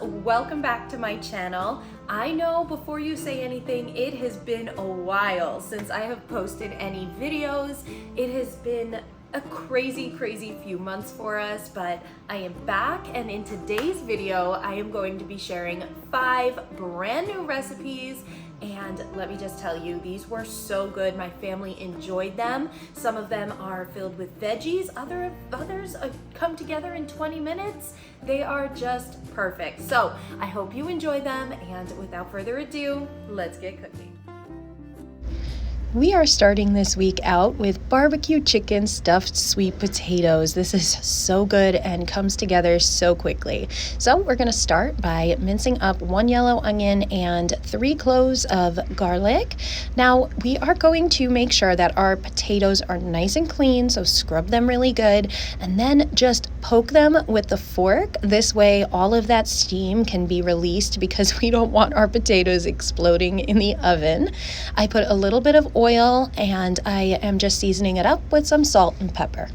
welcome back to my channel. I know before you say anything, it has been a while since I have posted any videos. It has been a crazy few months for us, but I am back, and in today's video I am going to be sharing 5 brand new recipes. And let me just tell you, these were so good. My family enjoyed them. Some of them are filled with veggies. Others come together in 20 minutes. They are just perfect. So I hope you enjoy them. And without further ado, let's get cooking. We are starting this week out with barbecue chicken stuffed sweet potatoes. This is so good and comes together so quickly. So we're going to start by mincing up 1 yellow onion and 3 cloves of garlic. Now we are going to make sure that our potatoes are nice and clean, so scrub them really good and then just poke them with the fork. This way all of that steam can be released because we don't want our potatoes exploding in the oven. I put a little bit of oil and I am just seasoning it up with some salt and pepper.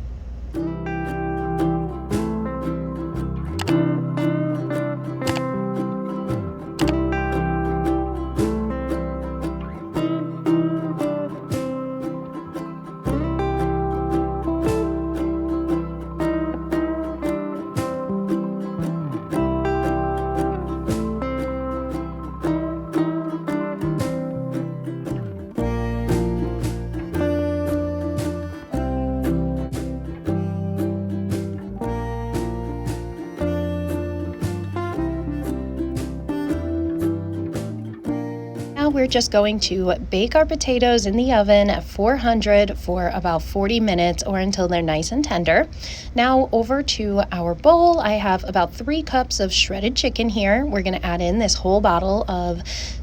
We're just going to bake our potatoes in the oven at 400 for about 40 minutes or until they're nice and tender. Now over to our bowl, I have about 3 cups of shredded chicken here. We're going to add in this whole bottle of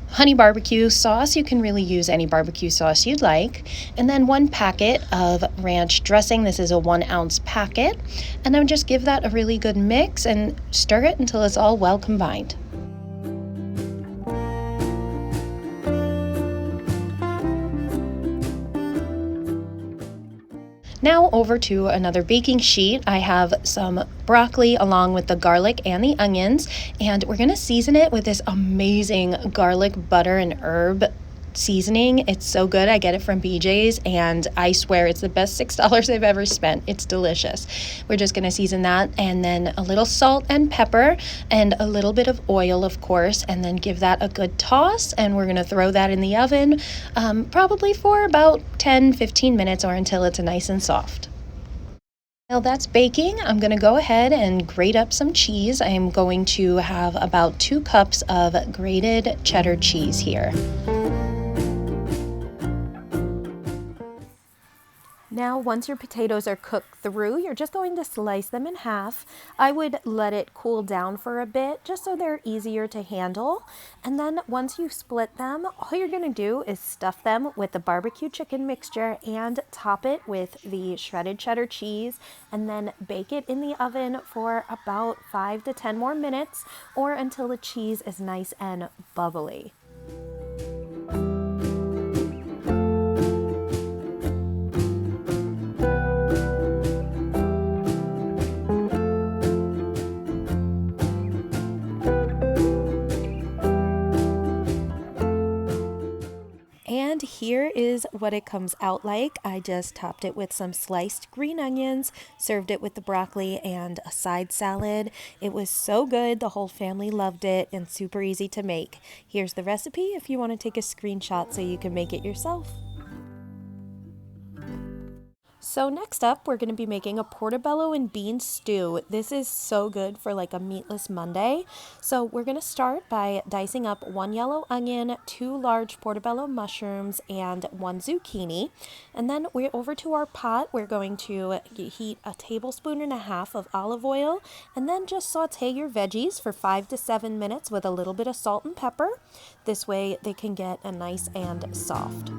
honey barbecue sauce. You can really use any barbecue sauce you'd like. And then 1 packet of ranch dressing. This is a 1 ounce packet. And then just give that a really good mix and stir it until it's all well combined. Now over to another baking sheet. I have some broccoli along with the garlic and the onions, and we're going to season it with this amazing garlic, butter, and herb seasoning. It's so good. I get it from BJ's and I swear it's the best $6 I've ever spent. It's delicious. We're just going to season that and then a little salt and pepper and a little bit of oil, of course, and then give that a good toss, and we're going to throw that in the oven probably for about 10-15 minutes or until it's nice and soft. While that's baking, I'm going to go ahead and grate up some cheese. I'm going to have about 2 cups of grated cheddar cheese here. Now, once your potatoes are cooked through, you're just going to slice them in half. I would let it cool down for a bit just so they're easier to handle. And then once you split them, all you're going to do is stuff them with the barbecue chicken mixture and top it with the shredded cheddar cheese, and then bake it in the oven for about 5 to 10 more minutes or until the cheese is nice and bubbly. And here is what it comes out like. I just topped it with some sliced green onions, served it with the broccoli and a side salad. It was so good. The whole family loved it and super easy to make. Here's the recipe if you want to take a screenshot so you can make it yourself. So next up, we're going to be making a portobello and bean stew. This is so good for like a meatless Monday. So we're going to start by dicing up 1 yellow onion, 2 large portobello mushrooms, and 1 zucchini. And then we're over to our pot. We're going to heat 1.5 tablespoons of olive oil, and then just saute your veggies for 5 to 7 minutes with a little bit of salt and pepper. This way they can get a nice and soft.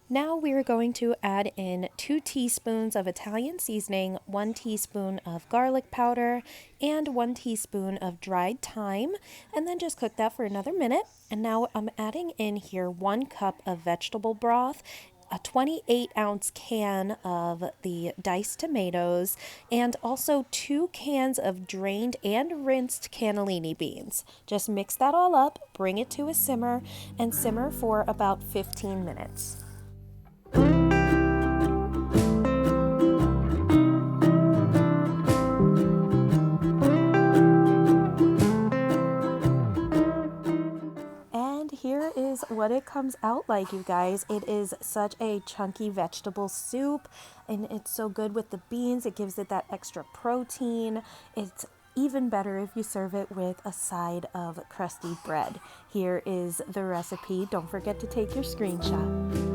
Now we are going to add in 2 teaspoons of Italian seasoning, 1 teaspoon of garlic powder, and 1 teaspoon of dried thyme, and then just cook that for another minute. And now I'm adding in here 1 cup of vegetable broth. a 28-ounce can of the diced tomatoes, and also 2 cans of drained and rinsed cannellini beans. Just mix that all up, bring it to a simmer, and simmer for about 15 minutes. Here is what it comes out like, you guys. It is such a chunky vegetable soup, and it's so good with the beans. It gives it that extra protein. It's even better if you serve it with a side of crusty bread. Here is the recipe. Don't forget to take your screenshot.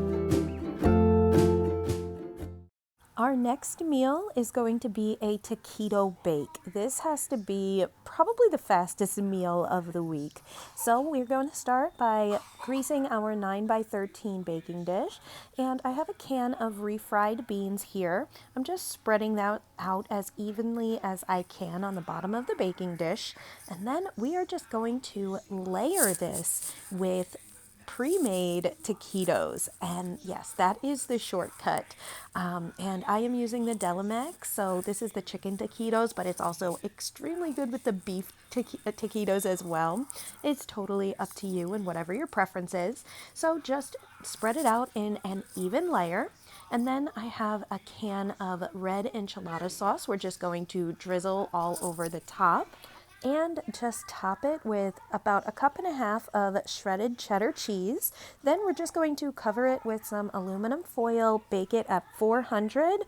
Our next meal is going to be a Taquito Bake. This has to be probably the fastest meal of the week. So we're going to start by greasing our 9x13 baking dish. And I have a can of refried beans here. I'm just spreading that out as evenly as I can on the bottom of the baking dish. And then we are just going to layer this with pre-made taquitos, and yes, that is the shortcut. And I am using the Delamex, so this is the chicken taquitos, but it's also extremely good with the beef taquitos as well. It's totally up to you and whatever your preference is. So just spread it out in an even layer. And then I have a can of red enchilada sauce. We're just going to drizzle all over the top. And just top it with about 1.5 cups of shredded cheddar cheese. Then we're just going to cover it with some aluminum foil, bake it at 400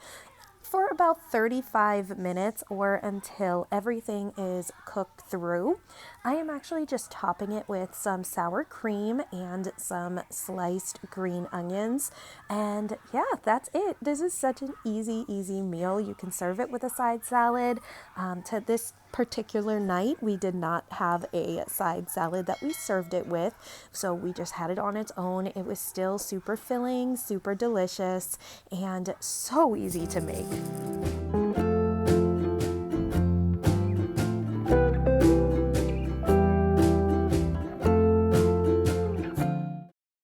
for about 35 minutes or until everything is cooked through. I am actually just topping it with some sour cream and some sliced green onions. And yeah, that's it. This is such an easy meal. You can serve it with a side salad. To this particular night, we did not have a side salad that we served it with, so we just had it on its own. It was still super filling, super delicious, and so easy to make.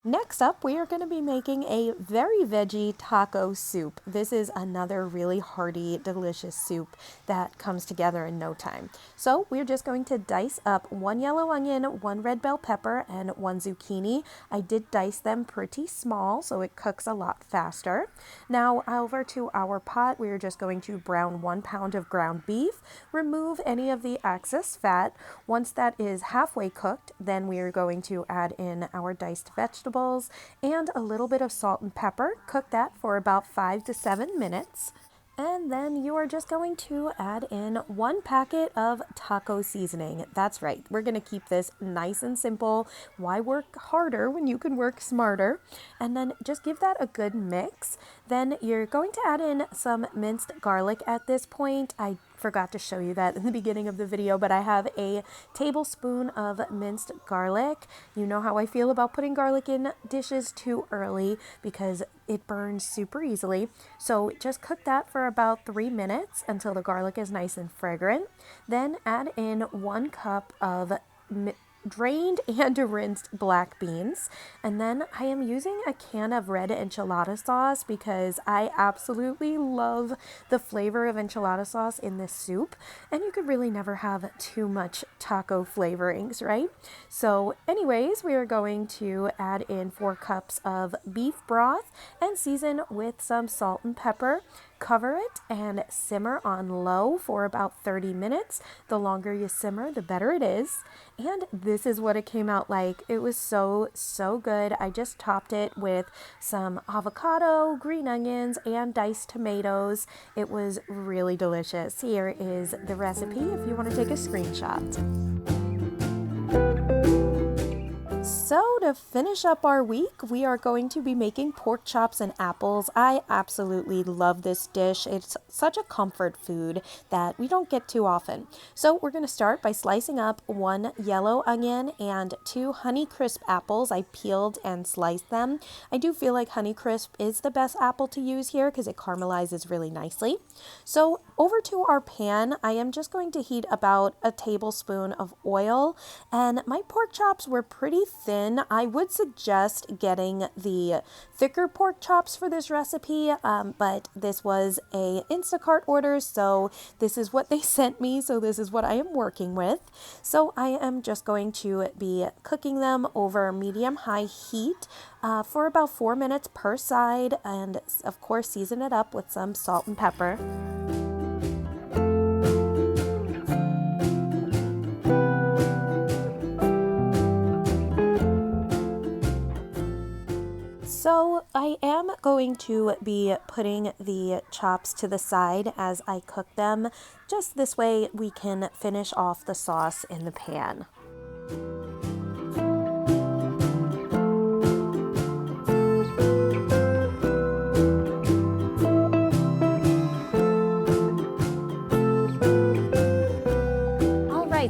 Next up, we are going to be making a very veggie taco soup. This is another really hearty, delicious soup that comes together in no time. So we're just going to dice up 1 yellow onion, 1 red bell pepper, and 1 zucchini. I did dice them pretty small, so it cooks a lot faster. Now over to our pot, we are just going to brown 1 pound of ground beef, remove any of the excess fat. Once that is halfway cooked, then we are going to add in our diced vegetables and a little bit of salt and pepper. Cook that for about 5 to 7 minutes. And then you are just going to add in 1 packet of taco seasoning. That's right, we're going to keep this nice and simple. Why work harder when you can work smarter? And then just give that a good mix. Then you're going to add in some minced garlic at this point. I forgot to show you that in the beginning of the video, but I have a tablespoon of minced garlic. You know how I feel about putting garlic in dishes too early because it burns super easily. So just cook that for about 3 minutes until the garlic is nice and fragrant. Then add in 1 cup of drained and rinsed black beans. And then I am using a can of red enchilada sauce because I absolutely love the flavor of enchilada sauce in this soup. And you could really never have too much taco flavorings, right? So anyways, we are going to add in 4 cups of beef broth and season with some salt and pepper. Cover it and simmer on low for about 30 minutes. The longer you simmer, the better it is. And this is what it came out like. It was so good. I just topped it with some avocado, green onions, and diced tomatoes. It was really delicious. Here is the recipe if you want to take a screenshot. So to finish up our week, we are going to be making pork chops and apples. I absolutely love this dish. It's such a comfort food that we don't get too often. So we're going to start by slicing up 1 yellow onion and 2 Honeycrisp apples. I peeled and sliced them. I do feel like Honeycrisp is the best apple to use here because it caramelizes really nicely. So over to our pan, I am just going to heat about a tablespoon of oil, and my pork chops were pretty thin in. I would suggest getting the thicker pork chops for this recipe, but this was a Instacart order, so this is what they sent me, so this is what I am working with. So I am just going to be cooking them over medium-high heat for about 4 minutes per side, and of course season it up with some salt and pepper. So I am going to be putting the chops to the side as I cook them. Just this way we can finish off the sauce in the pan.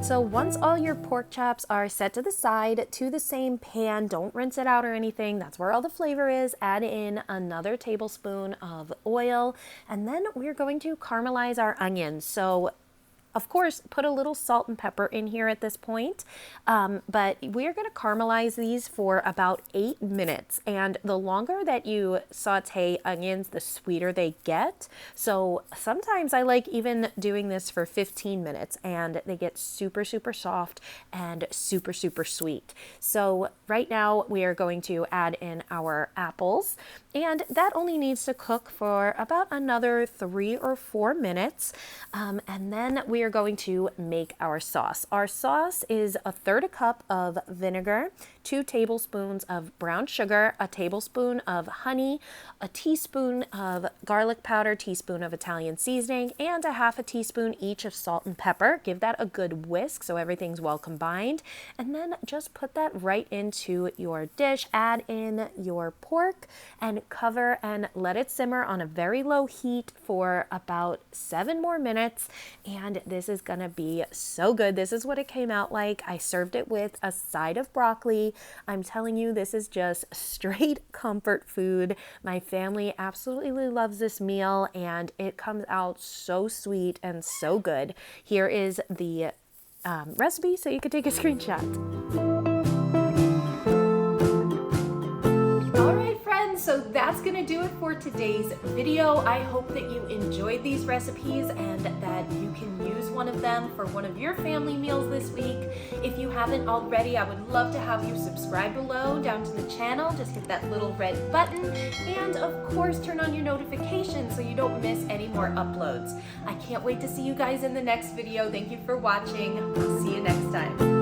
So once all your pork chops are set to the side to the same pan, don't rinse it out or anything. That's where all the flavor is. Add in another tablespoon of oil, and then we're going to caramelize our onions. So of course, put a little salt and pepper in here at this point, but we are going to caramelize these for about 8 minutes. And the longer that you saute onions, the sweeter they get. So sometimes I like even doing this for 15 minutes, and they get super, super soft and super, super sweet. So right now we are going to add in our apples, and that only needs to cook for about another 3 or 4 minutes. And then we are going to make our sauce. Our sauce is 1/3 cup of vinegar, 2 tablespoons of brown sugar, a tablespoon of honey, a teaspoon of garlic powder, teaspoon of Italian seasoning, and a 1/2 teaspoon each of salt and pepper. Give that a good whisk so everything's well combined. And then just put that right into your dish. Add in your pork and cover and let it simmer on a very low heat for about 7 more minutes. And this is gonna be so good. This is what it came out like. I served it with a side of broccoli. I'm telling you, this is just straight comfort food. My family absolutely loves this meal, and it comes out so sweet and so good. Here is the recipe so you could take a screenshot. So that's gonna do it for today's video. I hope that you enjoyed these recipes and that you can use one of them for one of your family meals this week. If you haven't already, I would love to have you subscribe below down to the channel. Just hit that little red button, and of course turn on your notifications so you don't miss any more uploads. I can't wait to see you guys in the next video. Thank you for watching. I'll see you next time.